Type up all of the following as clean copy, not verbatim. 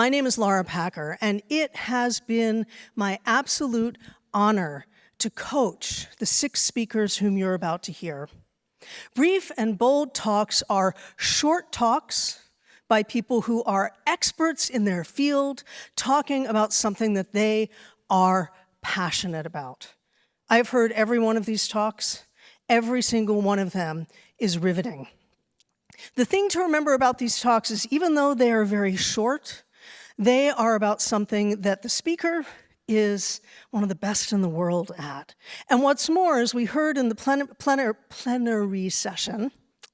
My name is Laura Packer, and it has been my absolute honor to coach the 6 speakers whom you're about to hear. Brief and bold talks are short talks by people who are experts in their field, talking about something that they are passionate about. I've heard every one of these talks. Every single one of them is riveting. The thing to remember about these talks is even though they are very short, they are about something that the speaker is one of the best in the world at. And what's more, as we heard in the plenary session,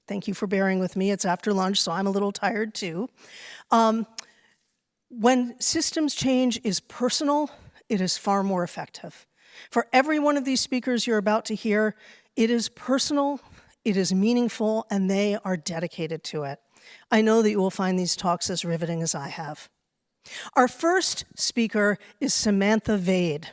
thank you for bearing with me, it's after lunch, so I'm a little tired too. When systems change is personal, it is far more effective. For every one of these speakers you're about to hear, it is personal, it is meaningful, and they are dedicated to it. I know that you will find these talks as riveting as I have. Our first speaker is Samantha Veide.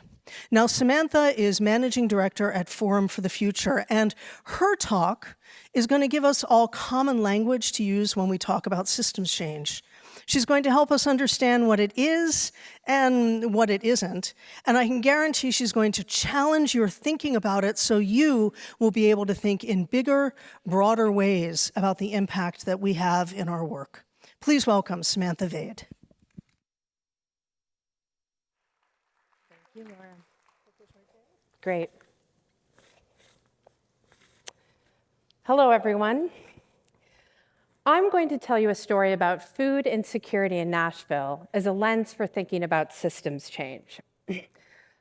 Now, Samantha is Managing Director at Forum for the Future, and her talk is going to give us all common language to use when we talk about systems change. She's going to help us understand what it is and what it isn't, and I can guarantee she's going to challenge your thinking about it so you will be able to think in bigger, broader ways about the impact that we have in our work. Please welcome Samantha Veide. Thank you, Laura. Great. Hello, everyone. I'm going to tell you a story about food insecurity in Nashville as a lens for thinking about systems change.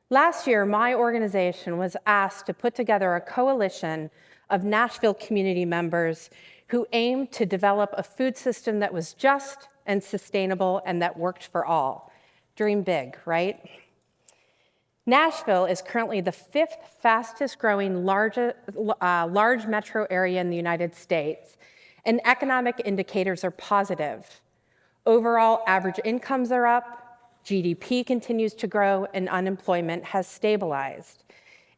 Last year, my organization was asked to put together a coalition of Nashville community members who aimed to develop a food system that was just and sustainable and that worked for all. Dream big, right? Nashville is currently the 5th fastest growing large metro area in the United States, and economic indicators are positive. Overall, average incomes are up, GDP continues to grow, and unemployment has stabilized.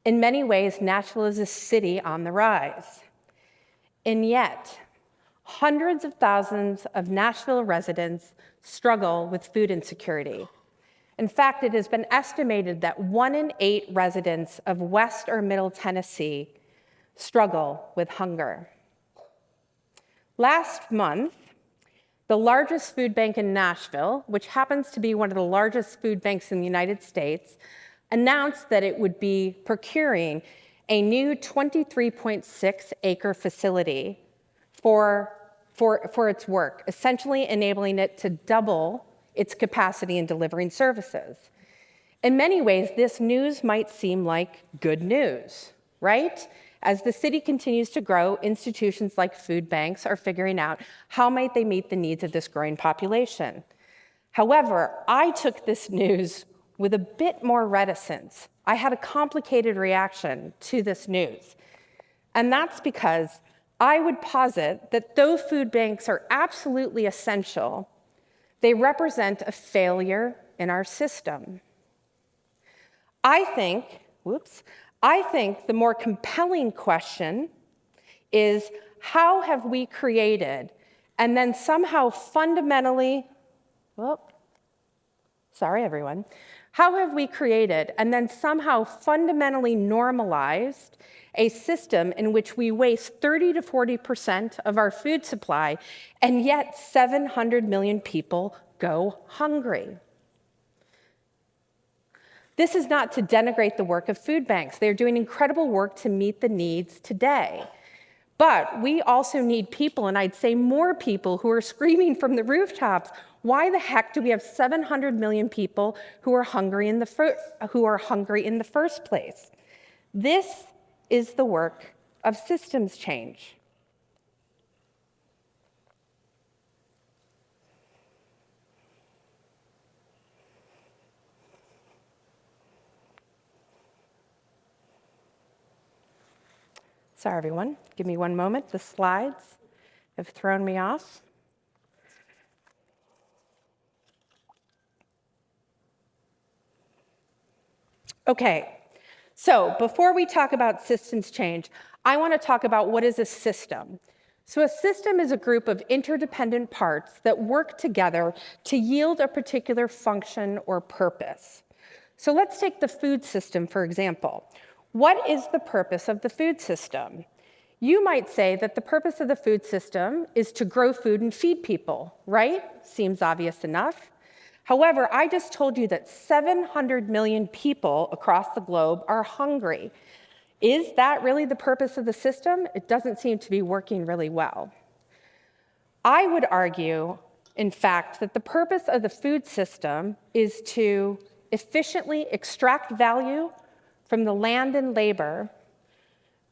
In many ways, Nashville is a city on the rise. And yet, hundreds of thousands of Nashville residents struggle with food insecurity. In fact, it has been estimated that 1 in 8 residents of West or Middle Tennessee struggle with hunger. Last month, the largest food bank in Nashville, which happens to be one of the largest food banks in the United States, announced that it would be procuring a new 23.6-acre facility for its work, essentially enabling it to double its capacity in delivering services. In many ways, this news might seem like good news, right? As the city continues to grow, institutions like food banks are figuring out how might they meet the needs of this growing population. However, I took this news with a bit more reticence. I had a complicated reaction to this news. And that's because I would posit that though food banks are absolutely essential, they represent a failure in our system. I think the more compelling question is, how have we created and then somehow fundamentally, how have we created and then somehow fundamentally normalized a system in which we waste 30 to 40% of our food supply, and yet 700 million people go hungry? This is not to denigrate the work of food banks. They're doing incredible work to meet the needs today. But we also need people, and I'd say more people, who are screaming from the rooftops, why the heck do we have 700 million people who are hungry in the first place? This is the work of systems change. Sorry, everyone. Give me one moment. The slides have thrown me off. Okay, so before we talk about systems change, I want to talk about what is a system. So a system is a group of interdependent parts that work together to yield a particular function or purpose. So let's take the food system, for example. What is the purpose of the food system? You might say that the purpose of the food system is to grow food and feed people, right? Seems obvious enough. However, I just told you that 700 million people across the globe are hungry. Is that really the purpose of the system? It doesn't seem to be working really well. I would argue, in fact, that the purpose of the food system is to efficiently extract value from the land and labor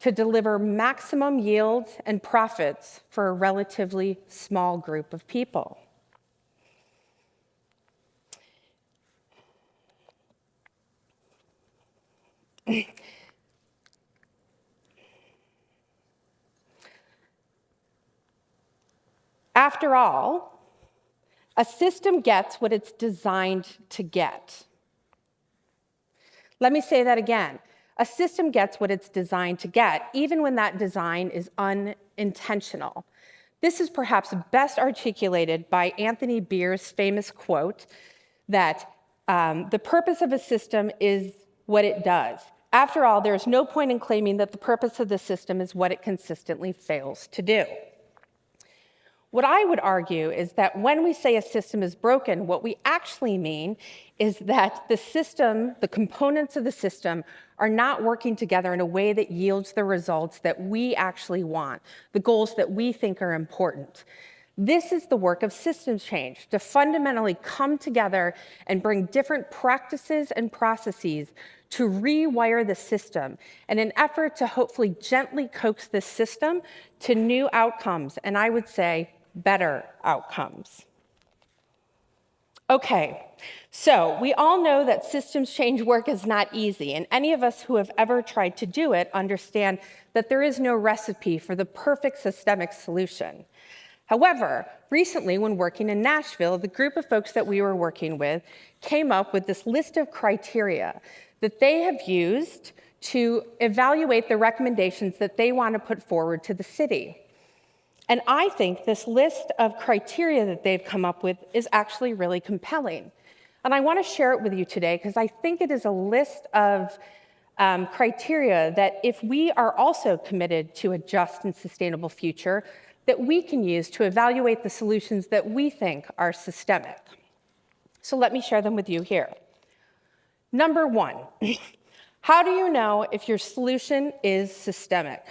to deliver maximum yield and profits for a relatively small group of people. After all, a system gets what it's designed to get. Let me say that again. A system gets what it's designed to get, even when that design is unintentional. This is perhaps best articulated by Anthony Beer's famous quote that the purpose of a system is what it does. After all, there is no point in claiming that the purpose of the system is what it consistently fails to do. What I would argue is that when we say a system is broken, what we actually mean is that the system, the components of the system, are not working together in a way that yields the results that we actually want, the goals that we think are important. This is the work of systems change, to fundamentally come together and bring different practices and processes to rewire the system in an effort to hopefully gently coax this system to new outcomes, and I would say better outcomes. Okay, so we all know that systems change work is not easy, and any of us who have ever tried to do it understand that there is no recipe for the perfect systemic solution. However, recently when working in Nashville, the group of folks that we were working with came up with this list of criteria that they have used to evaluate the recommendations that they want to put forward to the city. And I think this list of criteria that they've come up with is actually really compelling. And I want to share it with you today because I think it is a list of criteria that if we are also committed to a just and sustainable future, that we can use to evaluate the solutions that we think are systemic. So let me share them with you here. Number one, how do you know if your solution is systemic?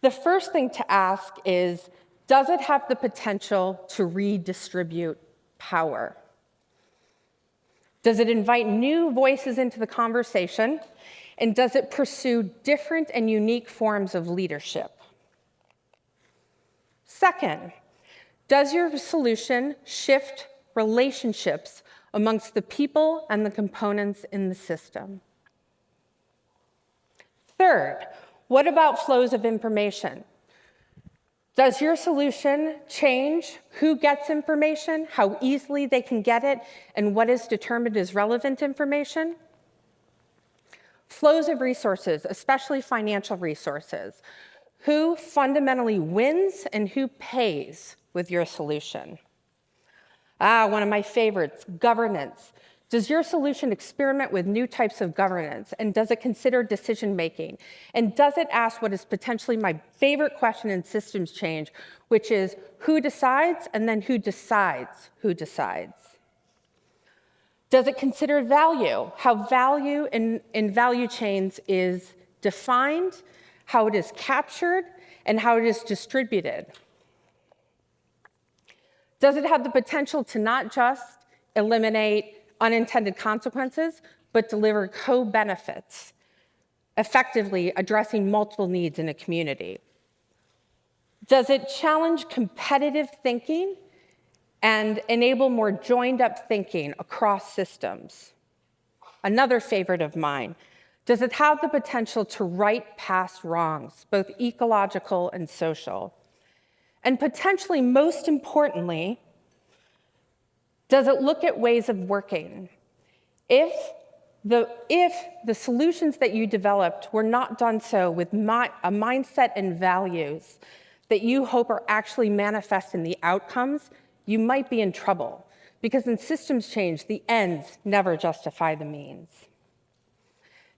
The first thing to ask is, does it have the potential to redistribute power? Does it invite new voices into the conversation? And does it pursue different and unique forms of leadership? Second, does your solution shift relationships amongst the people and the components in the system? Third, what about flows of information? Does your solution change who gets information, how easily they can get it, and what is determined as relevant information? Flows of resources, especially financial resources. Who fundamentally wins and who pays with your solution? One of my favorites, governance. Does your solution experiment with new types of governance? And does it consider decision-making? And does it ask what is potentially my favorite question in systems change, which is who decides and then who decides who decides? Does it consider value, how value in value chains is defined, how it is captured, and how it is distributed? Does it have the potential to not just eliminate unintended consequences, but deliver co-benefits, effectively addressing multiple needs in a community? Does it challenge competitive thinking and enable more joined-up thinking across systems? Another favorite of mine. Does it have the potential to right past wrongs, both ecological and social? And potentially, most importantly, does it look at ways of working? If the solutions that you developed were not done so with a mindset and values that you hope are actually manifest in the outcomes, you might be in trouble, because in systems change, the ends never justify the means.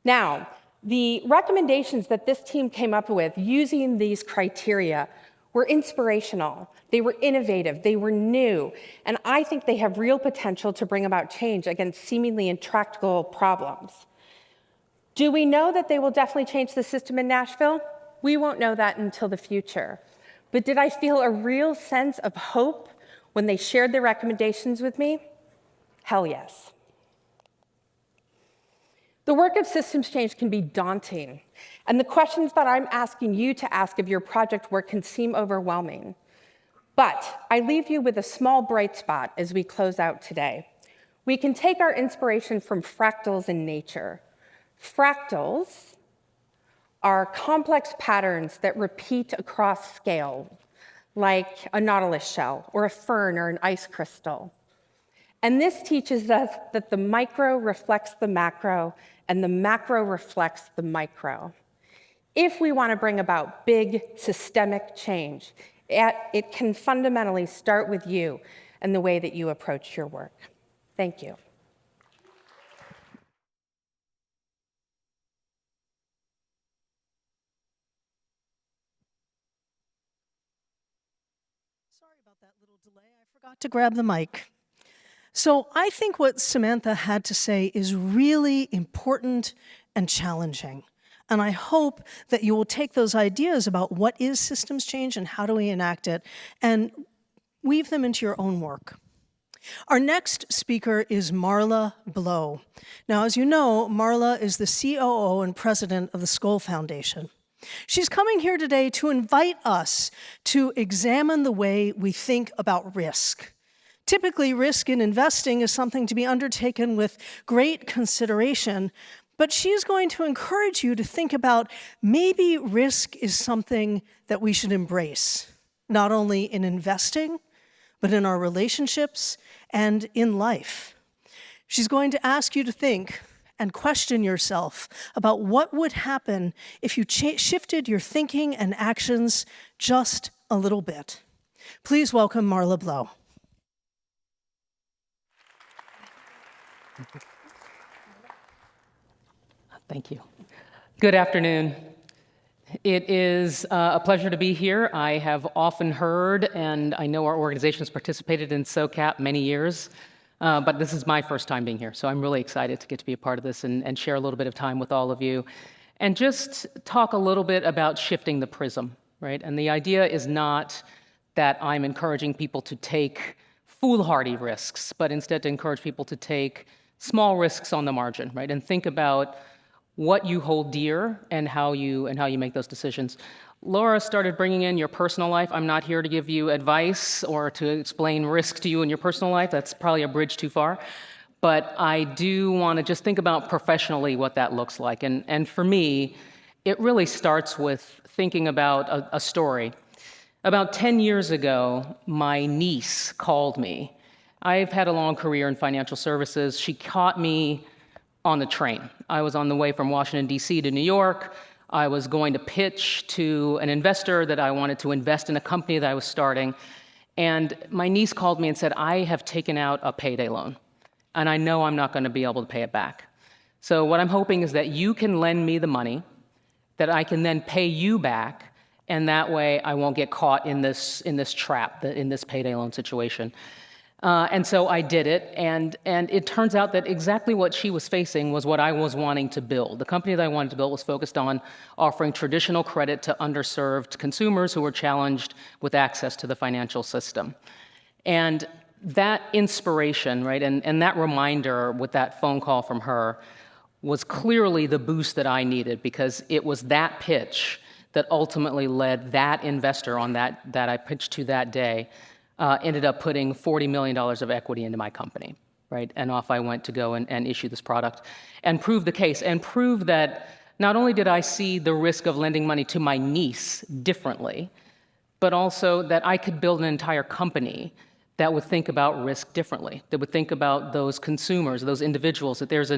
Now, the recommendations that this team came up with using these criteria were inspirational, they were innovative, they were new, and I think they have real potential to bring about change against seemingly intractable problems. Do we know that they will definitely change the system in Nashville? We won't know that until the future. But did I feel a real sense of hope when they shared their recommendations with me? Hell yes. The work of systems change can be daunting, and the questions that I'm asking you to ask of your project work can seem overwhelming. But I leave you with a small bright spot as we close out today. We can take our inspiration from fractals in nature. Fractals are complex patterns that repeat across scale, like a nautilus shell, or a fern, or an ice crystal. And this teaches us that the micro reflects the macro, and the macro reflects the micro. If we want to bring about big systemic change, it can fundamentally start with you and the way that you approach your work. Thank you. Sorry about that little delay. I forgot to grab the mic. So I think what Samantha had to say is really important and challenging. And I hope that you will take those ideas about what is systems change and how do we enact it and weave them into your own work. Our next speaker is Marla Blow. Now, as you know, Marla is the COO and president of the Skoll Foundation. She's coming here today to invite us to examine the way we think about risk. Typically, risk in investing is something to be undertaken with great consideration, but she's going to encourage you to think about maybe risk is something that we should embrace, not only in investing, but in our relationships and in life. She's going to ask you to think and question yourself about what would happen if you shifted your thinking and actions just a little bit. Please welcome Marla Blow. Thank you. Good afternoon. It is a pleasure to be here. I have often heard, and I know our organization has participated in SOCAP many years, but this is my first time being here, so I'm really excited to get to be a part of this and share a little bit of time with all of you, and just talk a little bit about shifting the prism, right? And the idea is not that I'm encouraging people to take foolhardy risks, but instead to encourage people to take small risks on the margin, right? And think about what you hold dear and how you make those decisions. Laura started bringing in your personal life. I'm not here to give you advice or to explain risk to you in your personal life. That's probably a bridge too far. But I do want to just think about professionally what that looks like. And for me, it really starts with thinking about a story. About 10 years ago, my niece called me. I've had a long career in financial services. She caught me on the train. I was on the way from Washington, D.C. to New York. I was going to pitch to an investor that I wanted to invest in a company that I was starting. And my niece called me and said, I have taken out a payday loan, and I know I'm not going to be able to pay it back. So what I'm hoping is that you can lend me the money, that I can then pay you back, and that way I won't get caught in this trap, in this payday loan situation. And so I did it, and it turns out that exactly what she was facing was what I was wanting to build. The company that I wanted to build was focused on offering traditional credit to underserved consumers who were challenged with access to the financial system. And that inspiration, right, and that reminder with that phone call from her was clearly the boost that I needed, because it was that pitch that ultimately led that investor on that I pitched to that day ended up putting $40 million of equity into my company, right? And off I went to go and issue this product and prove the case and prove that not only did I see the risk of lending money to my niece differently, but also that I could build an entire company that would think about risk differently, that would think about those consumers, those individuals, that there's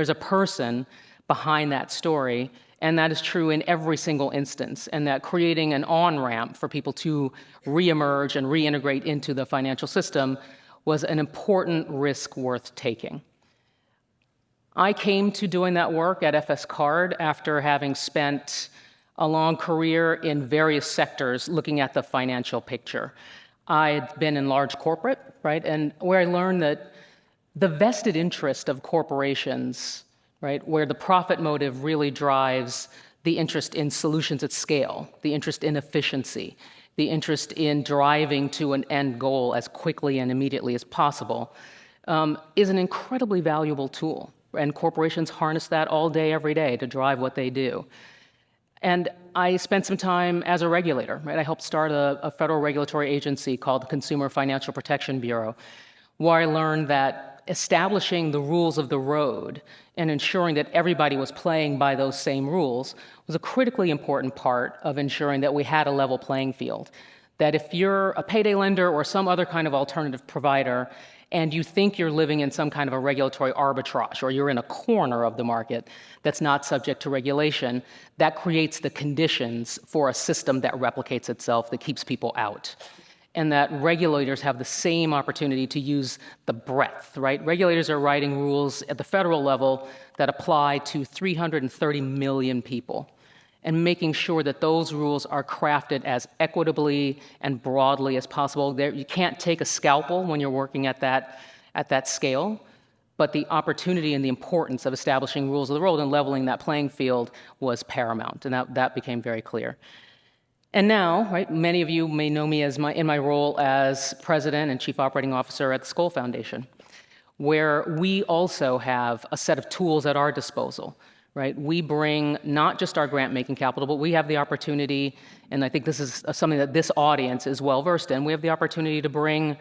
a person behind that story, And that is true in every single instance, and that creating an on-ramp for people to reemerge and reintegrate into the financial system was an important risk worth taking. I came to doing that work at FS Card after having spent a long career in various sectors looking at the financial picture. I'd been in large corporate, right, and where I learned that the vested interest of corporations, right, where the profit motive really drives the interest in solutions at scale, the interest in efficiency, the interest in driving to an end goal as quickly and immediately as possible, is an incredibly valuable tool. And corporations harness that all day, every day to drive what they do. And I spent some time as a regulator, right? I helped start a federal regulatory agency called the Consumer Financial Protection Bureau, where I learned that establishing the rules of the road and ensuring that everybody was playing by those same rules was a critically important part of ensuring that we had a level playing field. That if you're a payday lender or some other kind of alternative provider and you think you're living in some kind of a regulatory arbitrage or you're in a corner of the market that's not subject to regulation, that creates the conditions for a system that replicates itself, that keeps people out. And that regulators have the same opportunity to use the breadth, right? Regulators are writing rules at the federal level that apply to 330 million people, and making sure that those rules are crafted as equitably and broadly as possible. You can't take a scalpel when you're working at that scale, but the opportunity and the importance of establishing rules of the road and leveling that playing field was paramount, and that became very clear. And now, right, many of you may know me as in my role as president and chief operating officer at the Skoll Foundation, where we also have a set of tools at our disposal, right? We bring not just our grant-making capital, but we have the opportunity, and I think this is something that this audience is well-versed in, we have the opportunity to bring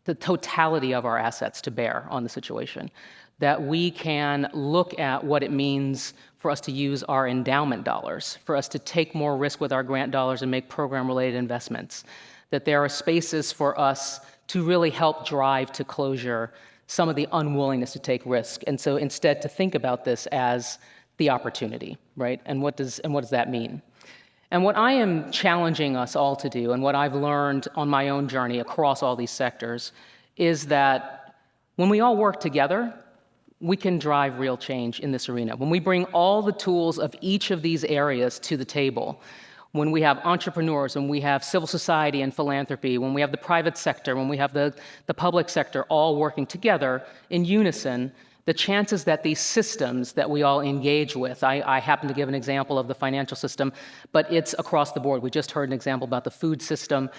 the totality of our assets to bear on the situation, that we can look at what it means for us to use our endowment dollars, for us to take more risk with our grant dollars and make program-related investments, that there are spaces for us to really help drive to closure some of the unwillingness to take risk. And so instead to think about this as the opportunity, right? And what does that mean? And what I am challenging us all to do, and what I've learned on my own journey across all these sectors, is that when we all work together, we can drive real change in this arena. When we bring all the tools of each of these areas to the table, when we have entrepreneurs, when we have civil society and philanthropy, when we have the private sector, when we have the public sector all working together in unison, the chances that these systems that we all engage with, I happen to give an example of the financial system, but it's across the board. We just heard an example about the food system,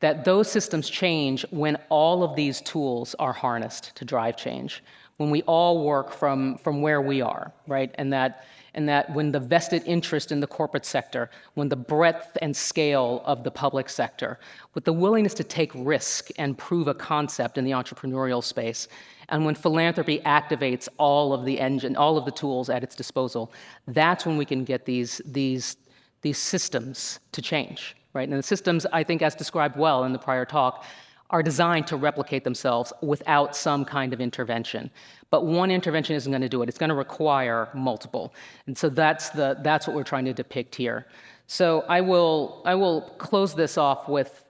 that those systems change when all of these tools are harnessed to drive change, when we all work from where we are, right? And that when the vested interest in the corporate sector, when the breadth and scale of the public sector, with the willingness to take risk and prove a concept in the entrepreneurial space, and when philanthropy activates all of the tools at its disposal, that's when we can get these systems to change, right? And the systems, I think, as described well in the prior talk, are designed to replicate themselves without some kind of intervention. But one intervention isn't going to do it. It's going to require multiple. And so that's what we're trying to depict here. So I will close this off with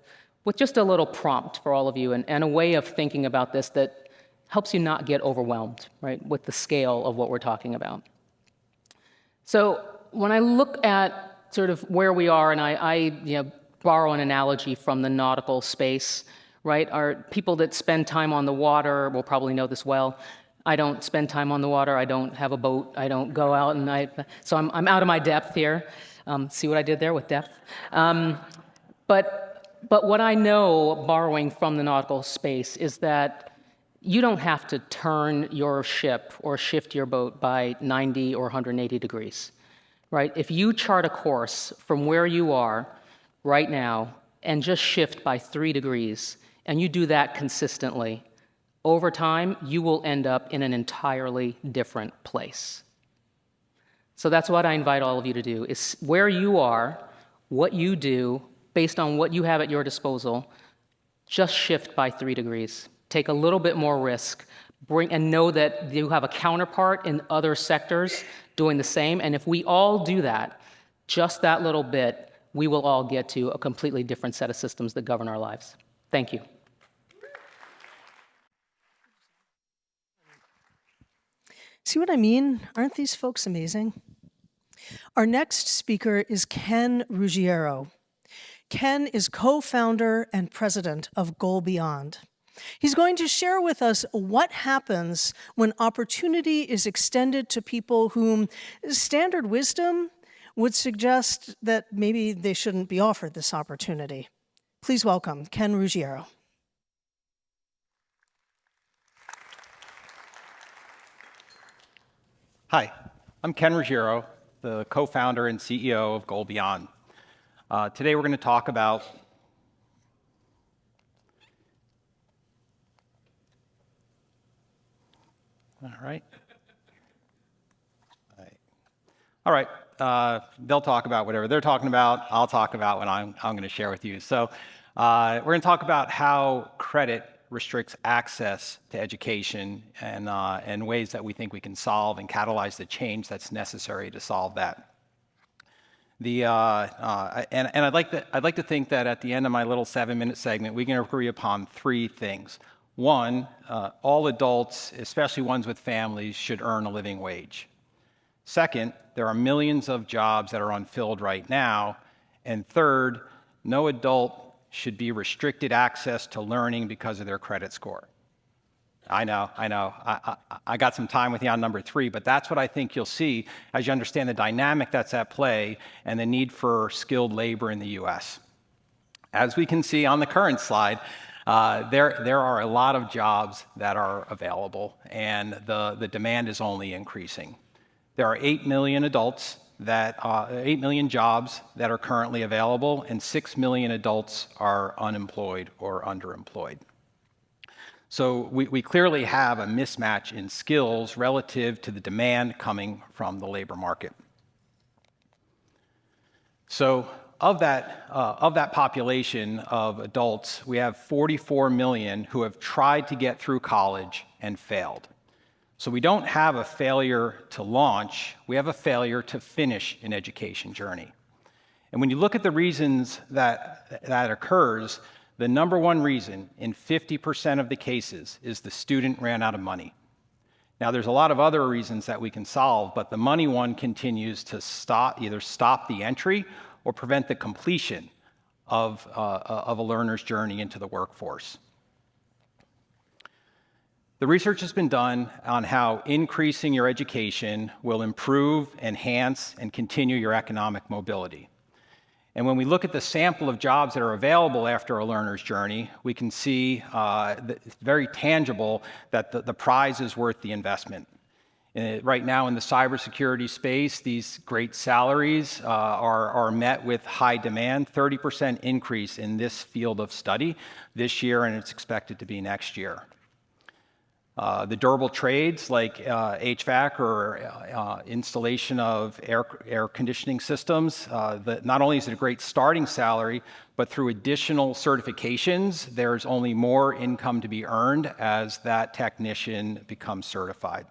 just a little prompt for all of you and a way of thinking about this that helps you not get overwhelmed, right, with the scale of what we're talking about. So when I look at sort of where we are, and I borrow an analogy from the nautical space, right? Our people that spend time on the water will probably know this well. I don't spend time on the water. I don't have a boat. I don't go out, so I'm out of my depth here. See what I did there with depth? But what I know, borrowing from the nautical space, is that you don't have to turn your ship or shift your boat by 90 or 180 degrees, right? If you chart a course from where you are right now and just shift by 3 degrees, and you do that consistently, over time, you will end up in an entirely different place. So that's what I invite all of you to do, is where you are, what you do, based on what you have at your disposal, just shift by 3 degrees. Take a little bit more risk, and know that you have a counterpart in other sectors doing the same. And if we all do that, just that little bit, we will all get to a completely different set of systems that govern our lives. Thank you. See what I mean? Aren't these folks amazing? Our next speaker is Ken Ruggiero. Ken is co-founder and president of Skoll Beyond. He's going to share with us what happens when opportunity is extended to people whom standard wisdom would suggest that maybe they shouldn't be offered this opportunity. Please welcome Ken Ruggiero. Hi, I'm Ken Ruggiero, the co-founder and CEO of Skoll Beyond. Today we're going to talk about they'll talk about whatever they're talking about. I'll talk about what I'm going to share with you. So we're going to talk about how credit restricts access to education and ways that we think we can solve and catalyze the change that's necessary to solve that. I'd like to think that at the end of my little 7-minute segment, we can agree upon 3 things. One, all adults, especially ones with families, should earn a living wage. Second, there are millions of jobs that are unfilled right now. And third, no adult should be restricted access to learning because of their credit score. I know. I got some time with you on number 3, but that's what I think you'll see as you understand the dynamic that's at play and the need for skilled labor in the U.S. As we can see on the current slide, there are a lot of jobs that are available, and the demand is only increasing. There are 8 million adults 8 million jobs that are currently available, and 6 million adults are unemployed or underemployed. So we clearly have a mismatch in skills relative to the demand coming from the labor market. So of that population of adults, we have 44 million who have tried to get through college and failed. So we don't have a failure to launch, we have a failure to finish an education journey. And when you look at the reasons that occurs, the number one reason in 50% of the cases is the student ran out of money. Now there's a lot of other reasons that we can solve, but the money one continues to either stop the entry or prevent the completion of a learner's journey into the workforce. The research has been done on how increasing your education will improve, enhance, and continue your economic mobility. And when we look at the sample of jobs that are available after a learner's journey, we can see it's very tangible that the prize is worth the investment. Right now in the cybersecurity space, these great salaries are met with high demand, 30% increase in this field of study this year, and it's expected to be next year. The durable trades like HVAC or installation of air conditioning systems, not only is it a great starting salary, but through additional certifications, there's only more income to be earned as that technician becomes certified.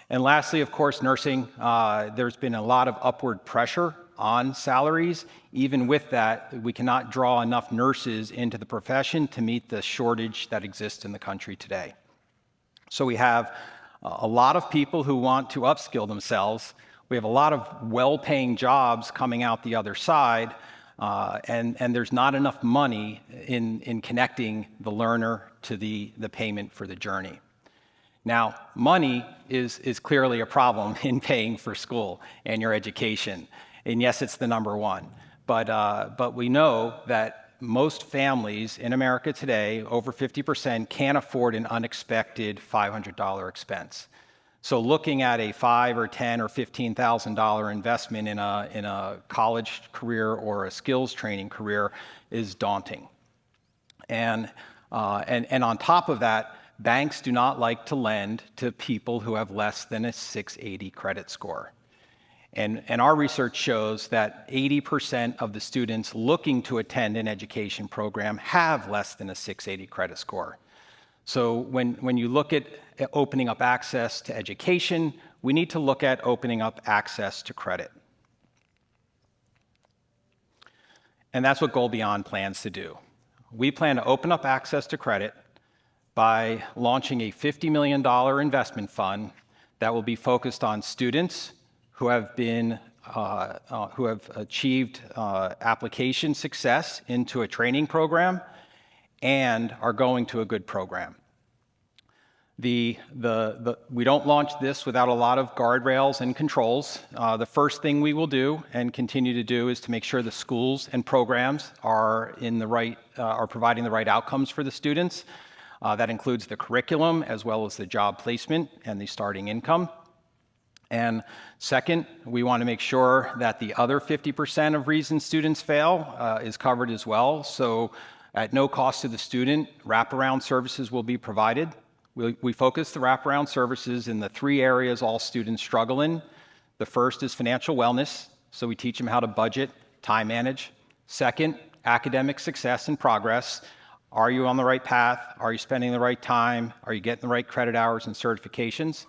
And lastly, of course, nursing. There's been a lot of upward pressure on salaries. Even with that, we cannot draw enough nurses into the profession to meet the shortage that exists in the country today. So we have a lot of people who want to upskill themselves. We have a lot of well-paying jobs coming out the other side, and there's not enough money in connecting the learner to the payment for the journey. Now, money is clearly a problem in paying for school and your education. And yes, it's the number one. But we know that most families in America today, over 50%, can't afford an unexpected $500 expense. So looking at a $5,000 or $10,000 or $15,000 investment in a college career or a skills training career is daunting. And on top of that, banks do not like to lend to people who have less than a 680 credit score. And our research shows that 80% of the students looking to attend an education program have less than a 680 credit score. So when you look at opening up access to education, we need to look at opening up access to credit. And that's what Goal Beyond plans to do. We plan to open up access to credit by launching a $50 million investment fund that will be focused on students who have achieved application success into a training program and are going to a good program. We don't launch this without a lot of guardrails and controls. The first thing we will do and continue to do is to make sure the schools and programs are providing the right outcomes for the students. That includes the curriculum as well as the job placement and the starting income. And second, we want to make sure that the other 50% of reasons students fail is covered as well. So at no cost to the student, wraparound services will be provided. We focus the wraparound services in the 3 areas all students struggle in. The first is financial wellness, so we teach them how to budget, time manage. Second, academic success and progress. Are you on the right path? Are you spending the right time? Are you getting the right credit hours and certifications?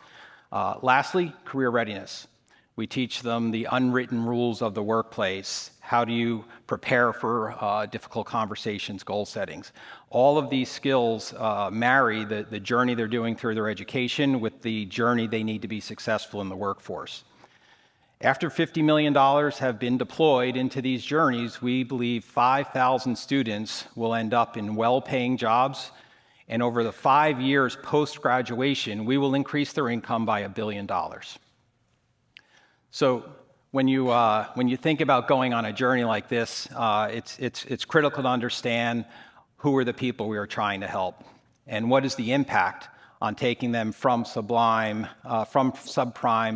Lastly, career readiness. We teach them the unwritten rules of the workplace. How do you prepare for difficult conversations, goal settings? All of these skills marry the journey they're doing through their education with the journey they need to be successful in the workforce. After $50 million have been deployed into these journeys, we believe 5,000 students will end up in well-paying jobs, and over the 5 years post-graduation, we will increase their income by $1 billion. So when you think about going on a journey like this, it's critical to understand who are the people we are trying to help, and what is the impact on taking them from subprime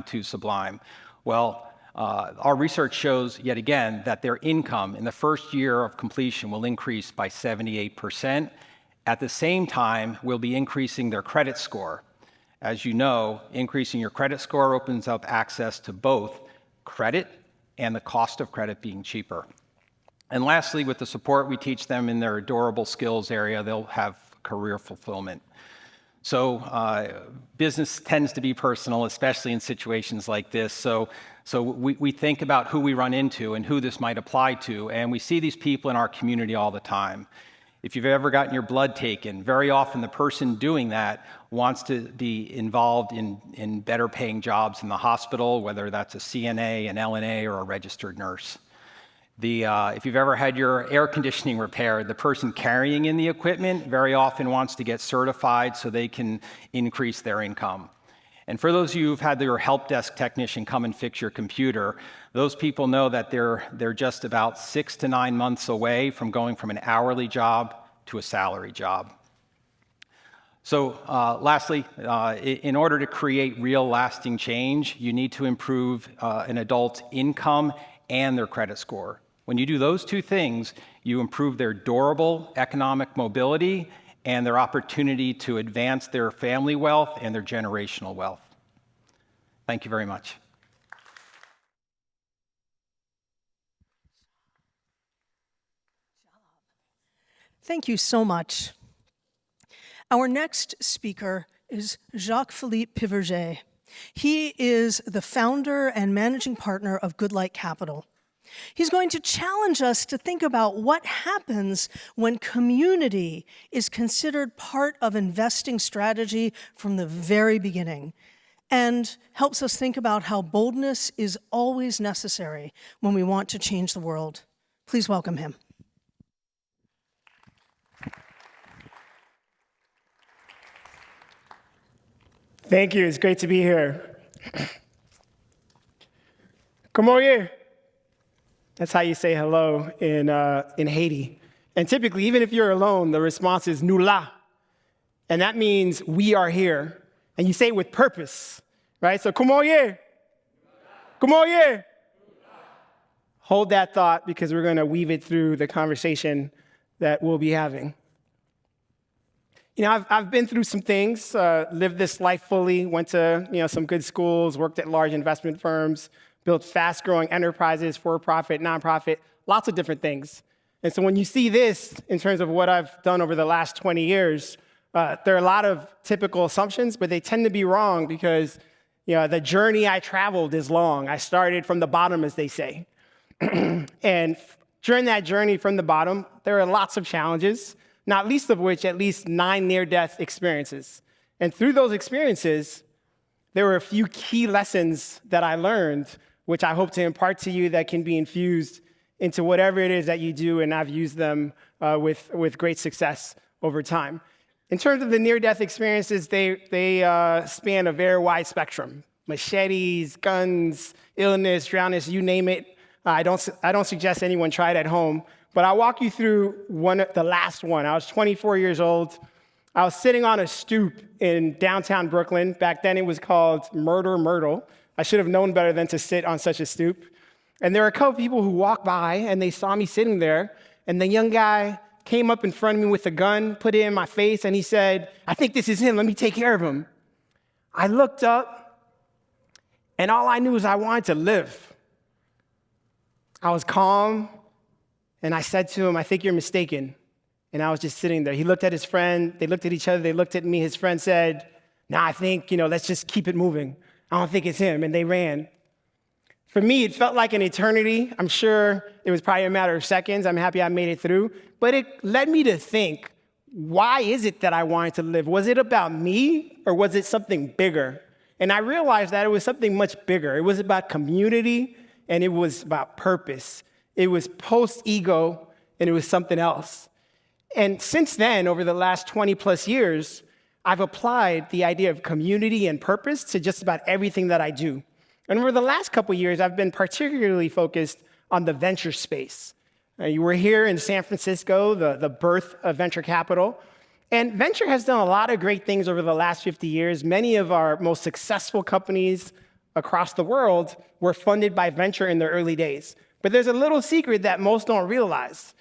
to sublime. Well, our research shows yet again that their income in the first year of completion will increase by 78%. At the same time, we'll be increasing their credit score. As you know, increasing your credit score opens up access to both credit and the cost of credit being cheaper. And lastly, with the support we teach them in their adorable skills area, they'll have career fulfillment. So business tends to be personal, especially in situations like this. So we think about who we run into and who this might apply to, and we see these people in our community all the time. If you've ever gotten your blood taken, very often the person doing that wants to be involved in better paying jobs in the hospital, whether that's a CNA, an LNA, or a registered nurse. If you've ever had your air conditioning repaired, the person carrying in the equipment very often wants to get certified so they can increase their income. And for those of you who've had your help desk technician come and fix your computer, those people know that they're just about 6 to 9 months away from going from an hourly job to a salary job. So lastly, in order to create real lasting change, you need to improve an adult's income and their credit score. When you do those 2 things, you improve their durable economic mobility and their opportunity to advance their family wealth and their generational wealth. Thank you very much. Thank you so much. Our next speaker is Jacques-Philippe Piverget. He is the founder and managing partner of Good Light Capital. He's going to challenge us to think about what happens when community is considered part of investing strategy from the very beginning, and helps us think about how boldness is always necessary when we want to change the world. Please welcome him. Thank you. It's great to be here. Comment allez-vous? That's how you say hello in Haiti. And typically, even if you're alone, the response is nous là. And that means we are here. And you say it with purpose, right? So comment allez-vous? Comment allez-vous? Hold that thought, because we're going to weave it through the conversation that we'll be having. You know, I've been through some things, lived this life fully, went to some good schools, worked at large investment firms, built fast-growing enterprises, for-profit, nonprofit, lots of different things. And so when you see this, in terms of what I've done over the last 20 years, There are a lot of typical assumptions, but they tend to be wrong because the journey I traveled is long. I started from the bottom, as they say. And during that journey from the bottom, there are lots of challenges, not least of which at least 9 near-death experiences. And through those experiences, there were a few key lessons that I learned, which I hope to impart to you that can be infused into whatever it is that you do, and I've used them with great success over time. In terms of the near-death experiences, they span a very wide spectrum. Machetes, guns, illness, drownness, you name it. I don't suggest anyone try it at home, but I'll walk you through the last one. I was 24 years old. I was sitting on a stoop in downtown Brooklyn. Back then it was called Myrtle. I should have known better than to sit on such a stoop. And there were a couple people who walked by and they saw me sitting there, and the young guy came up in front of me with a gun, put it in my face, and he said, "I think this is him, let me take care of him." I looked up, and all I knew was I wanted to live. I was calm, and I said to him, "I think you're mistaken." And I was just sitting there. He looked at his friend, they looked at each other, they looked at me. His friend said, "Nah, I think, let's just keep it moving. I don't think it's him," and they ran. For me, it felt like an eternity. I'm sure it was probably a matter of seconds. I'm happy I made it through. But it led me to think, why is it that I wanted to live? Was it about me, or was it something bigger? And I realized that it was something much bigger. It was about community, and it was about purpose. It was post-ego, and it was something else. And since then, over the last 20 plus years, I've applied the idea of community and purpose to just about everything that I do. And over the last couple of years, I've been particularly focused on the venture space. You were here in San Francisco, the birth of venture capital. And venture has done a lot of great things over the last 50 years. Many of our most successful companies across the world were funded by venture in their early days. But there's a little secret that most don't realize.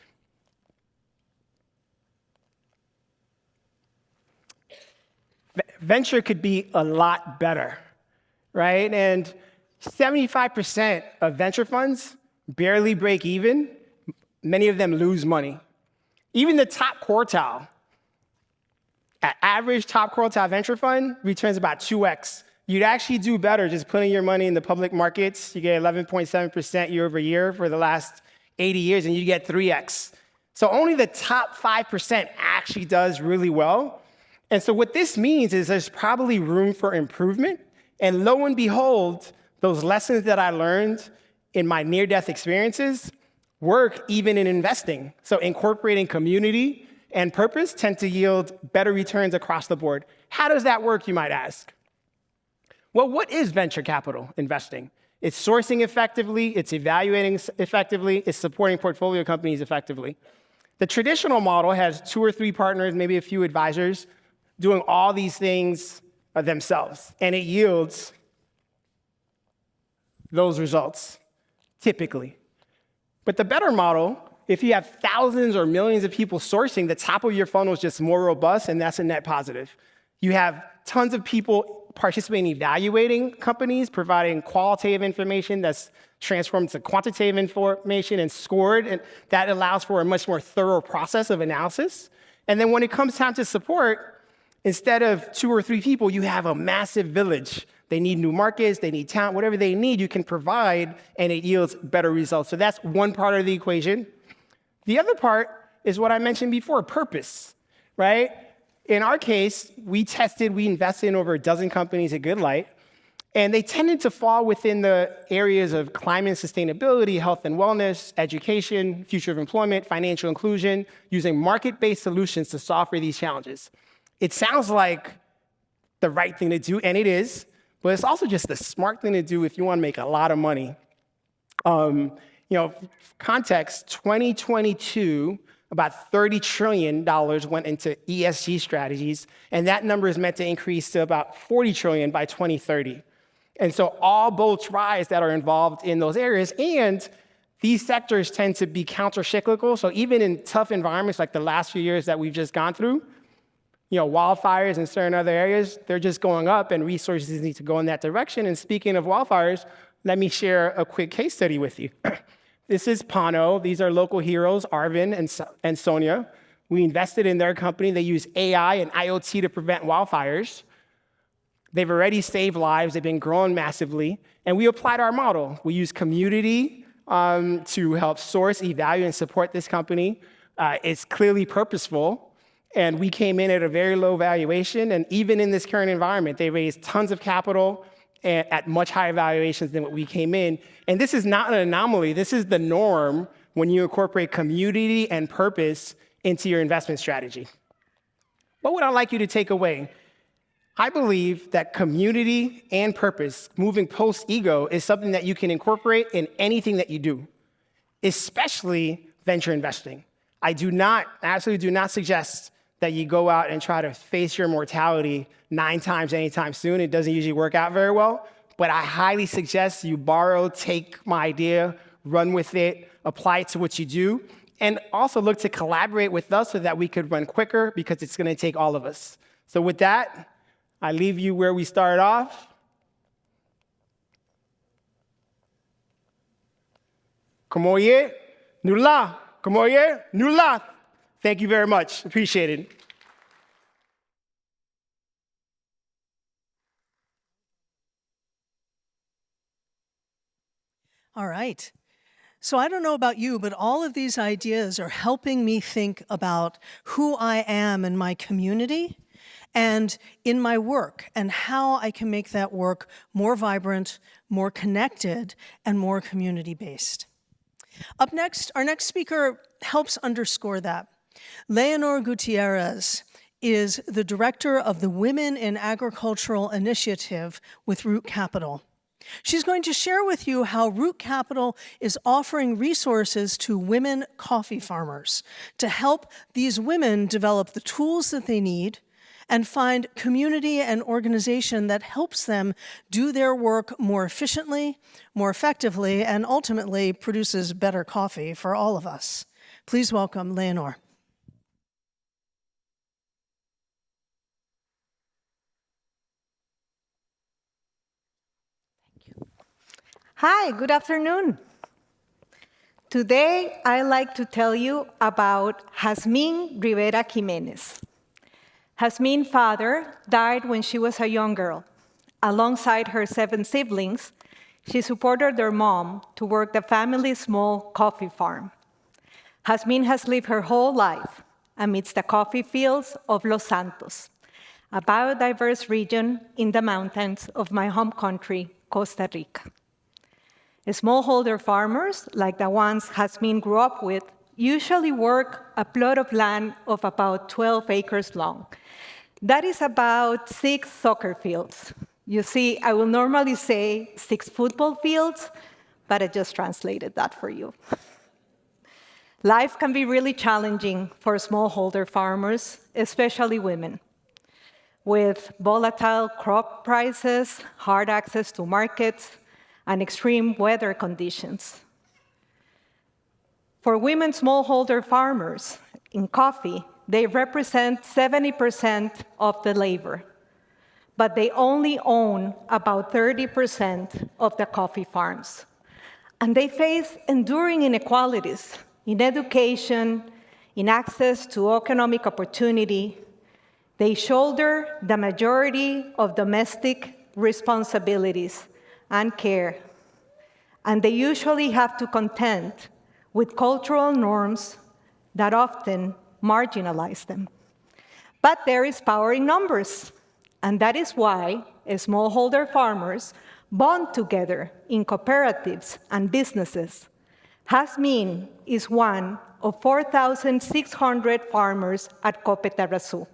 Venture could be a lot better, right? And 75% of venture funds barely break even. Many of them lose money. Even the top quartile, average top quartile venture fund returns about 2x. You'd actually do better just putting your money in the public markets. You get 11.7% year over year for the last 80 years, and you get 3x. So only the top 5% actually does really well. And so what this means is there's probably room for improvement. And lo and behold, those lessons that I learned in my near-death experiences work even in investing. So incorporating community and purpose tend to yield better returns across the board. How does that work, you might ask? Well, what is venture capital investing? It's sourcing effectively, it's evaluating effectively, it's supporting portfolio companies effectively. The traditional model has 2 or 3 partners, maybe a few advisors, doing all these things themselves, and it yields those results, typically. But the better model, if you have thousands or millions of people sourcing, the top of your funnel is just more robust, and that's a net positive. You have tons of people participating in evaluating companies, providing qualitative information that's transformed to quantitative information and scored, and that allows for a much more thorough process of analysis. And then when it comes time to support, instead of 2 or 3 people, you have a massive village. They need new markets, they need talent, whatever they need, you can provide, and it yields better results. So that's one part of the equation. The other part is what I mentioned before, purpose, right? In our case, we invested in over a dozen companies at Good Light, and they tended to fall within the areas of climate and sustainability, health and wellness, education, future of employment, financial inclusion, using market-based solutions to solve for these challenges. It sounds like the right thing to do, and it is, but it's also just the smart thing to do if you want to make a lot of money. Context, 2022, about $30 trillion went into ESG strategies, and that number is meant to increase to about $40 trillion by 2030. And so all boats rise that are involved in those areas, and these sectors tend to be counter-cyclical, so even in tough environments like the last few years that we've just gone through, wildfires in certain other areas, they're just going up, and resources need to go in that direction. And speaking of wildfires, let me share a quick case study with you. This is Pano. These are local heroes, Arvin and Sonia. We invested in their company. They use AI and IoT to prevent wildfires. They've already saved lives. They've been growing massively. And we applied our model. We use community to help source, evaluate, and support this company. It's clearly purposeful. And we came in at a very low valuation. And even in this current environment, they raised tons of capital at much higher valuations than what we came in. And this is not an anomaly. This is the norm when you incorporate community and purpose into your investment strategy. What would I like you to take away? I believe that community and purpose, moving post-ego, is something that you can incorporate in anything that you do, especially venture investing. I absolutely do not suggest that you go out and try to face your mortality 9 times anytime soon. It doesn't usually work out very well. But I highly suggest you take my idea, run with it, apply it to what you do, and also look to collaborate with us so that we could run quicker, because it's going to take all of us. So with that, I leave you where we started off. Como oye, nula. Como oye, nula. Thank you very much. Appreciate it. All right. So I don't know about you, but all of these ideas are helping me think about who I am in my community and in my work, and how I can make that work more vibrant, more connected, and more community-based. Up next, our next speaker helps underscore that. Leonor Gutierrez is the director of the Women in Agricultural Initiative with Root Capital. She's going to share with you how Root Capital is offering resources to women coffee farmers to help these women develop the tools that they need and find community and organization that helps them do their work more efficiently, more effectively, and ultimately produces better coffee for all of us. Please welcome Leonor. Hi, good afternoon. Today, I'd like to tell you about Jazmín Rivera Jiménez. Jazmín's father died when she was a young girl. Alongside her 7 siblings, she supported their mom to work the family's small coffee farm. Jazmín has lived her whole life amidst the coffee fields of Los Santos, a biodiverse region in the mountains of my home country, Costa Rica. Smallholder farmers, like the ones Jazmín grew up with, usually work a plot of land of about 12 acres long. That is about 6 soccer fields. You see, I will normally say 6 football fields, but I just translated that for you. Life can be really challenging for smallholder farmers, especially women. With volatile crop prices, hard access to markets, and extreme weather conditions. For women smallholder farmers in coffee, they represent 70% of the labor, but they only own about 30% of the coffee farms. And they face enduring inequalities in education, in access to economic opportunity. They shoulder the majority of domestic responsibilities and care, and they usually have to contend with cultural norms that often marginalize them. But there is power in numbers, and that is why smallholder farmers bond together in cooperatives and businesses. Jazmín is one of 4,600 farmers at Copetarrazú,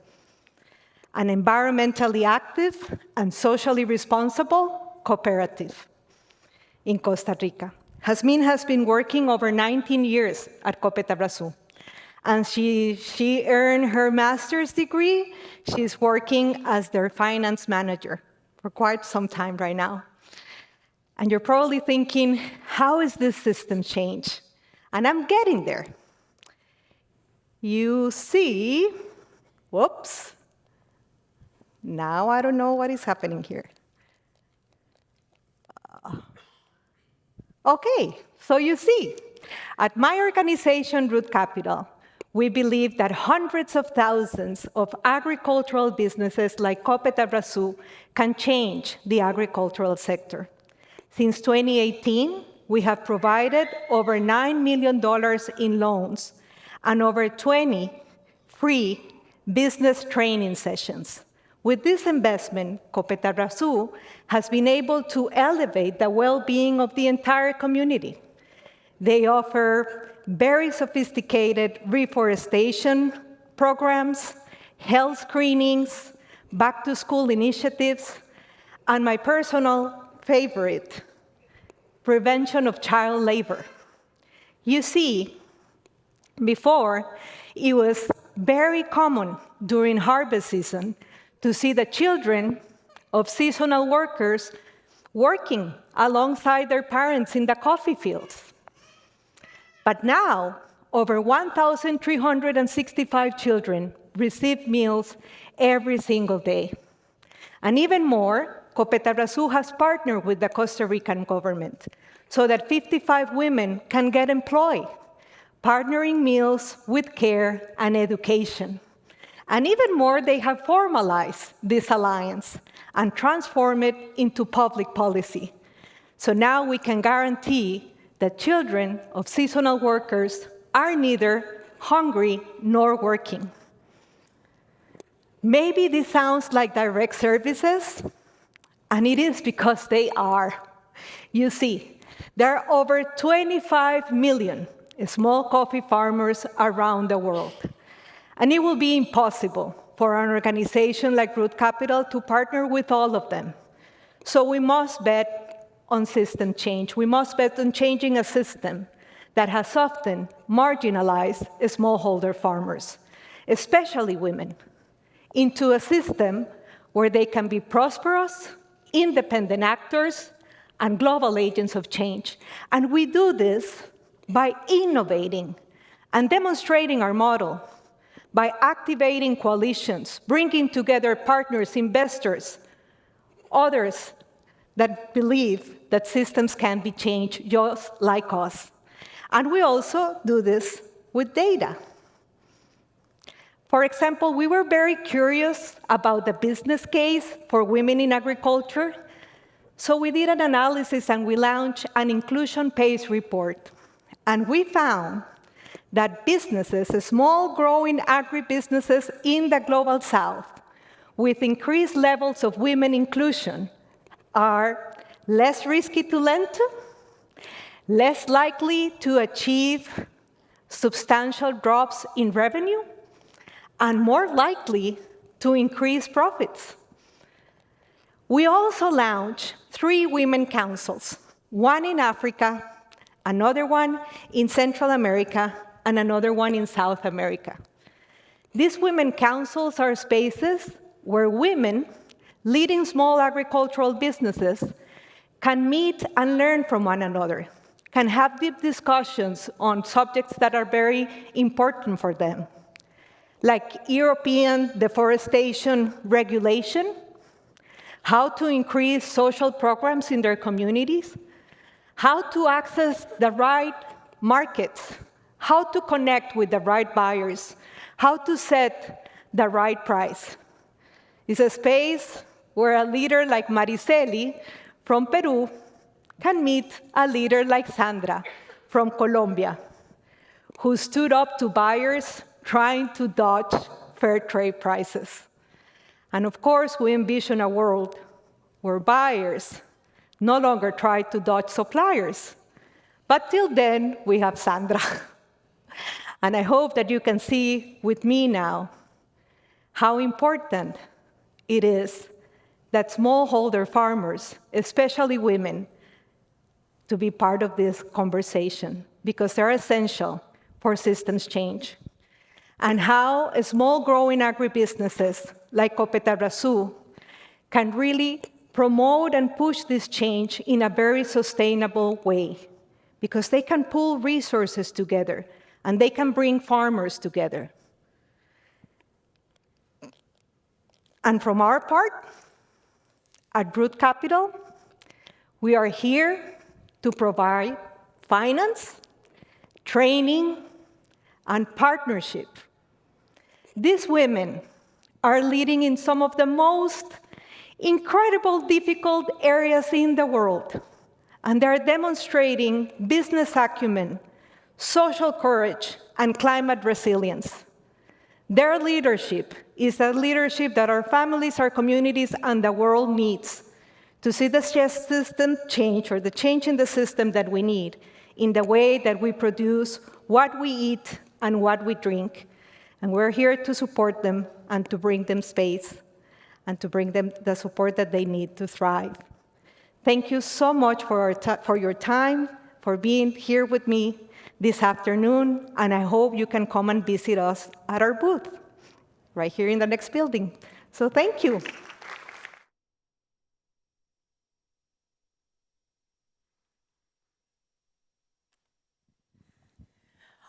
an environmentally active and socially responsible cooperative in Costa Rica. Jazmín has been working over 19 years at Copetarrazú, and she earned her master's degree. She's working as their finance manager for quite some time right now. And you're probably thinking, how is this system change? And I'm getting there. You see, whoops, now I don't know what is happening here. Okay, so you see, at my organization, Root Capital, we believe that hundreds of thousands of agricultural businesses like Copetabrazú can change the agricultural sector. Since 2018, we have provided over $9 million in loans and over 20 free business training sessions. With this investment, Copetabrazú has been able to elevate the well-being of the entire community. They offer very sophisticated reforestation programs, health screenings, back-to-school initiatives, and my personal favorite, prevention of child labor. You see, before, it was very common during harvest season to see the children of seasonal workers working alongside their parents in the coffee fields. But now, over 1,365 children receive meals every single day. And even more, Copetabrazú has partnered with the Costa Rican government so that 55 women can get employed, partnering meals with care and education. And even more, they have formalized this alliance and transformed it into public policy. So now we can guarantee that children of seasonal workers are neither hungry nor working. Maybe this sounds like direct services, and it is because they are. You see, there are over 25 million small coffee farmers around the world. And it will be impossible for an organization like Root Capital to partner with all of them. So we must bet on system change. We must bet on changing a system that has often marginalized smallholder farmers, especially women, into a system where they can be prosperous, independent actors, and global agents of change. And we do this by innovating and demonstrating our model, by activating coalitions, bringing together partners, investors, others that believe that systems can be changed just like us. And we also do this with data. For example, we were very curious about the business case for women in agriculture, so we did an analysis and we launched an inclusion pace report. And we found that businesses, small growing agribusinesses in the global south, with increased levels of women inclusion, are less risky to lend to, less likely to achieve substantial drops in revenue, and more likely to increase profits. We also launched 3 women councils, one in Africa, another one in Central America, and another one in South America. These women councils are spaces where women leading small agricultural businesses can meet and learn from one another, can have deep discussions on subjects that are very important for them, like European deforestation regulation, how to increase social programs in their communities, how to access the right markets, how to connect with the right buyers, how to set the right price. It's a space where a leader like Mariceli from Peru can meet a leader like Sandra from Colombia, who stood up to buyers trying to dodge fair trade prices. And of course, we envision a world where buyers no longer try to dodge suppliers. But till then, we have Sandra. And I hope that you can see with me now how important it is that smallholder farmers, especially women, to be part of this conversation, because they're essential for systems change. And how small growing agribusinesses like Copetabrazú can really promote and push this change in a very sustainable way, because they can pool resources together and they can bring farmers together. And from our part, at Root Capital, we are here to provide finance, training, and partnership. These women are leading in some of the most incredible, difficult areas in the world, and they're demonstrating business acumen, social courage, and climate resilience. Their leadership is a leadership that our families, our communities, and the world needs to see the system change, or the change in the system that we need, in the way that we produce what we eat and what we drink. And we're here to support them and to bring them space and to bring them the support that they need to thrive. Thank you so much for your time, for being here with me this afternoon, and I hope you can come and visit us at our booth, right here in the next building. So thank you.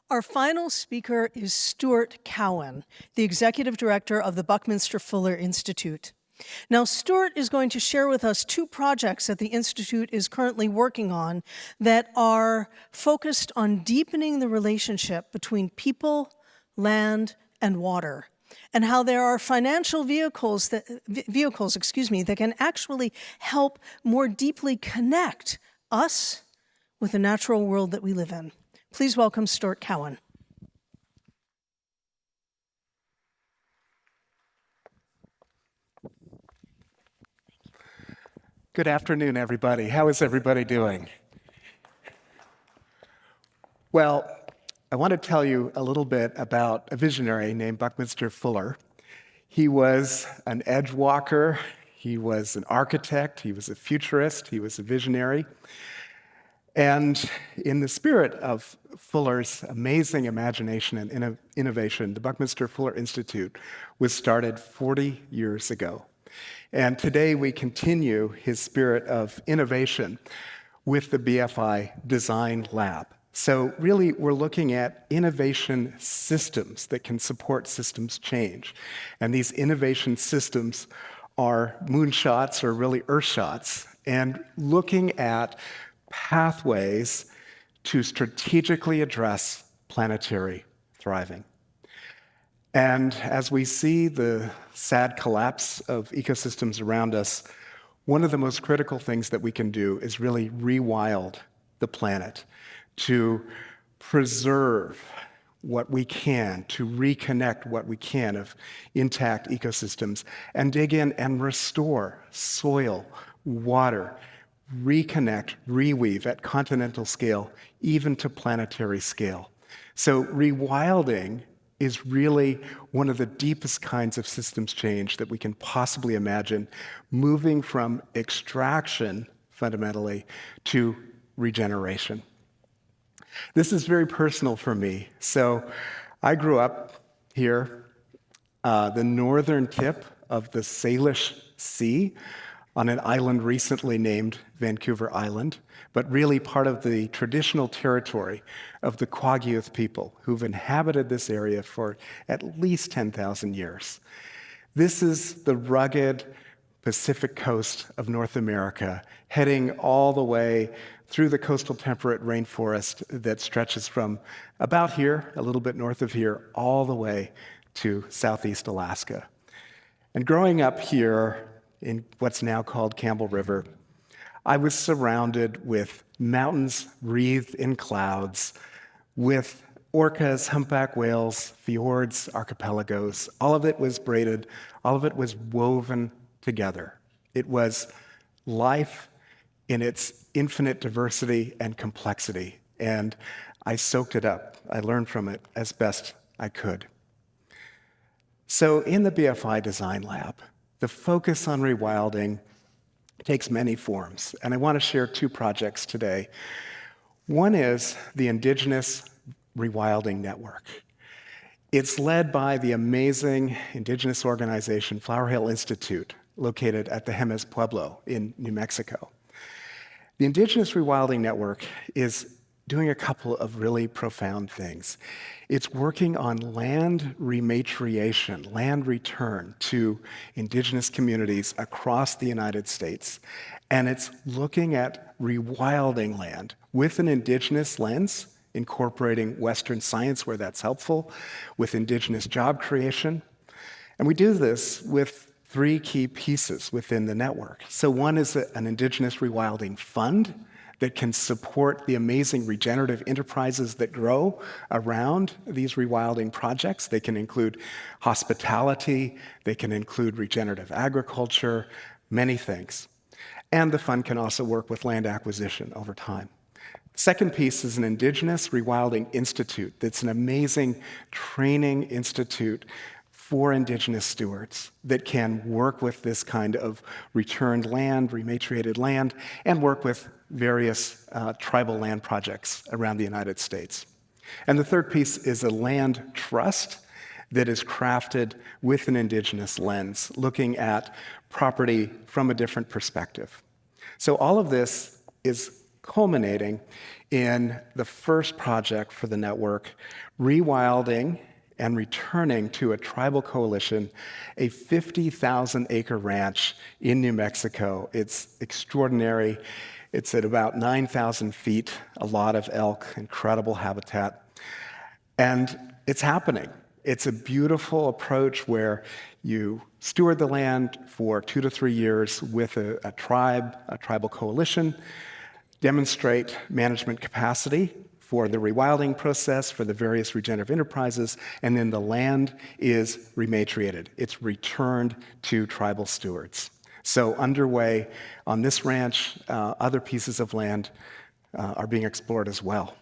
Our final speaker is Stuart Cowan, the Executive Director of the Buckminster Fuller Institute. Now, Stuart is going to share with us 2 projects that the Institute is currently working on that are focused on deepening the relationship between people, land, and water, and how there are financial vehicles that can actually help more deeply connect us with the natural world that we live in. Please welcome Stuart Cowan. Good afternoon, everybody. How is everybody doing? Well, I want to tell you a little bit about a visionary named Buckminster Fuller. He was an edge walker, he was an architect, he was a futurist, he was a visionary. And in the spirit of Fuller's amazing imagination and innovation, the Buckminster Fuller Institute was started 40 years ago. And today we continue his spirit of innovation with the BFI Design Lab. So really, we're looking at innovation systems that can support systems change. And these innovation systems are moonshots, or really earthshots, and looking at pathways to strategically address planetary thriving. And as we see the sad collapse of ecosystems around us, one of the most critical things that we can do is really rewild the planet to preserve what we can, to reconnect what we can of intact ecosystems, and dig in and restore soil, water, reconnect, reweave at continental scale, even to planetary scale. So rewilding is really one of the deepest kinds of systems change that we can possibly imagine, moving from extraction, fundamentally, to regeneration. This is very personal for me. So I grew up here, the northern tip of the Salish Sea, on an island recently named Vancouver Island, but really part of the traditional territory of the Kwakiutl people who've inhabited this area for at least 10,000 years. This is the rugged Pacific coast of North America, heading all the way through the coastal temperate rainforest that stretches from about here, a little bit north of here, all the way to southeast Alaska. And growing up here, in what's now called Campbell River, I was surrounded with mountains wreathed in clouds, with orcas, humpback whales, fjords, archipelagos. All of it was braided, all of it was woven together. It was life in its infinite diversity and complexity, and I soaked it up. I learned from it as best I could. So in the BFI Design Lab, the focus on rewilding takes many forms, and I want to share 2 projects today. One is the Indigenous Rewilding Network. It's led by the amazing indigenous organization Flower Hill Institute, located at the Jemez Pueblo in New Mexico. The Indigenous Rewilding Network is doing a couple of really profound things. It's working on land rematriation, land return to indigenous communities across the United States. And it's looking at rewilding land with an indigenous lens incorporating Western science where that's helpful, with indigenous job creation. And we do this with 3 key pieces within the network. So one is an indigenous rewilding fund that can support the amazing regenerative enterprises that grow around these rewilding projects. They can include hospitality, they can include regenerative agriculture, many things. And the fund can also work with land acquisition over time. Second piece is an Indigenous Rewilding Institute that's an amazing training institute for Indigenous stewards that can work with this kind of returned land, rematriated land, and work with various tribal land projects around the United States. And the third piece is a land trust that is crafted with an Indigenous lens, looking at property from a different perspective. So all of this is culminating in the first project for the network, rewilding and returning to a tribal coalition a 50,000-acre ranch in New Mexico. It's extraordinary. It's at about 9,000 feet, a lot of elk, incredible habitat. And it's happening. It's a beautiful approach where you steward the land for 2 to 3 years with a tribal coalition, demonstrate management capacity for the rewilding process, for the various regenerative enterprises, and then the land is rematriated. It's returned to tribal stewards. So underway on this ranch, other pieces of land are being explored as well.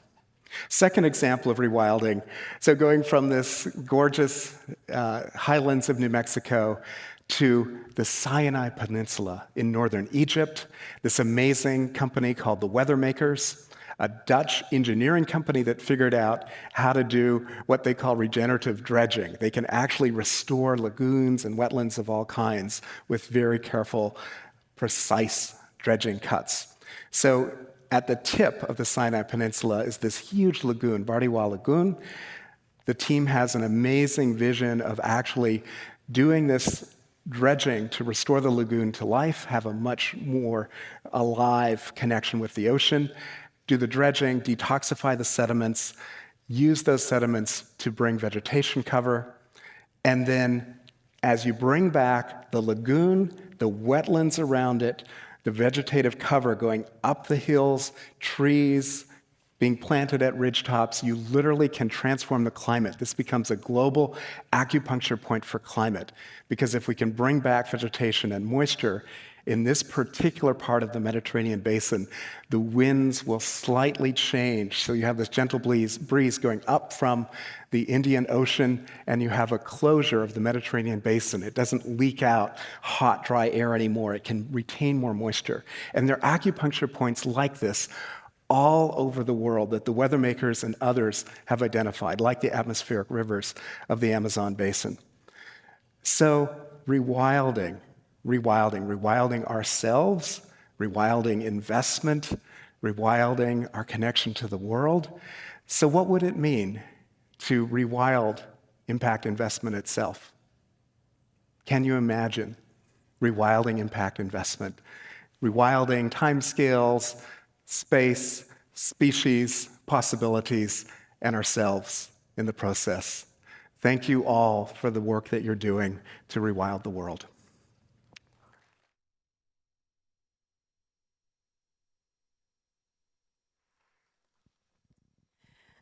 Second example of rewilding, so going from this gorgeous highlands of New Mexico to the Sinai Peninsula in northern Egypt, this amazing company called the Weathermakers, a Dutch engineering company that figured out how to do what they call regenerative dredging. They can actually restore lagoons and wetlands of all kinds with very careful, precise dredging cuts. So at the tip of the Sinai Peninsula is this huge lagoon, Bardiwa Lagoon. The team has an amazing vision of actually doing this dredging to restore the lagoon to life, have a much more alive connection with the ocean, do the dredging, detoxify the sediments, use those sediments to bring vegetation cover, and then as you bring back the lagoon, the wetlands around it, the vegetative cover going up the hills, trees being planted at ridgetops, you literally can transform the climate. This becomes a global acupuncture point for climate, because if we can bring back vegetation and moisture in this particular part of the Mediterranean basin, the winds will slightly change. So you have this gentle breeze going up from the Indian Ocean, and you have a closure of the Mediterranean basin. It doesn't leak out hot, dry air anymore. It can retain more moisture. And there are acupuncture points like this all over the world that the Weathermakers and others have identified, like the atmospheric rivers of the Amazon basin. So rewilding ourselves, rewilding investment, rewilding our connection to the world. So what would it mean to rewild impact investment itself? Can you imagine rewilding impact investment? Rewilding timescales, space, species, possibilities, and ourselves in the process. Thank you all for the work that you're doing to rewild the world.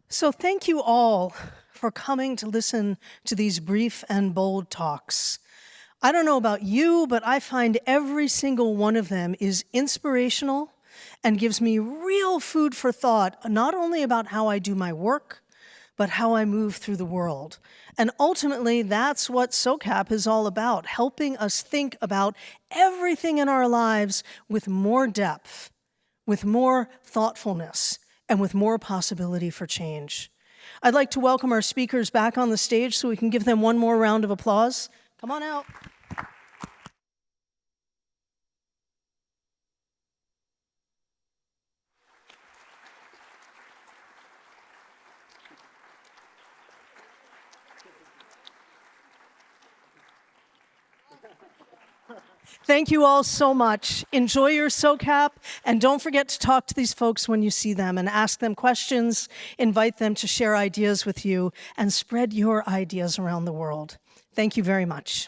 So thank you all for coming to listen to these brief and bold talks. I don't know about you, but I find every single one of them is inspirational and gives me real food for thought, not only about how I do my work, but how I move through the world. And ultimately, that's what SOCAP is all about, helping us think about everything in our lives with more depth, with more thoughtfulness, and with more possibility for change. I'd like to welcome our speakers back on the stage so we can give them one more round of applause. Come on out. Thank you all so much. Enjoy your SOCAP, and don't forget to talk to these folks when you see them and ask them questions, invite them to share ideas with you, and spread your ideas around the world. Thank you very much.